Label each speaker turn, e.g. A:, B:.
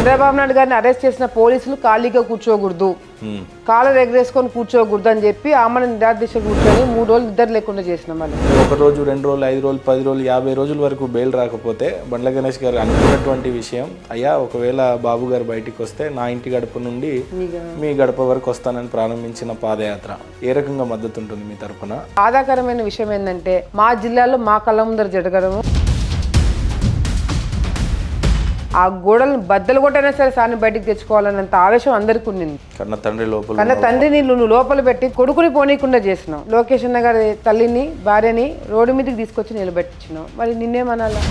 A: చంద్రబాబు నాయుడు గారిని అరెస్ట్ చేసిన పోలీసులు ఖాళీగా కూర్చోకూడదు, కాలర్ ఎగరేసుకొని కూర్చోకూడదు అని చెప్పి ఆమెను నిరాదీశ కూర్చొని 3 రోజులు నిద్ర లేకుండా చేసినాం. మళ్ళీ
B: 1 రోజు 2 రోజులు 5 రోజులు 10 రోజులు 50 రోజుల వరకు బెయిల్ రాకపోతే బండ్ల గణేష్ గారు అనుకున్నటువంటి విషయం, అయ్యా ఒకవేళ బాబు గారు బయటికి వస్తే నా ఇంటి గడప నుండి మీ గడప వరకు వస్తానని ప్రారంభించిన పాదయాత్ర ఏ రకంగా మద్దతు ఉంటుంది మీ తరఫున?
A: బాధాకరమైన విషయం ఏంటంటే మా జిల్లాలో మా కళ్ళ ముందర జరగడము, ఆ గోడలను బద్దలు కొట్టైనా సరే సార్ని బయటికి తెచ్చుకోవాలన్నంత ఆవేశం అందరికీ ఉండింది.
B: కన్న
A: తండ్రిని నువ్వు లోపల పెట్టి కొడుకుని పోనీయకుండా చేసినావు. లోకేష్ అన్న గారి తల్లిని భార్యని రోడ్డు మీదకి తీసుకొచ్చి నిలబెట్టించినావు. మరి నిన్నేమనాలా?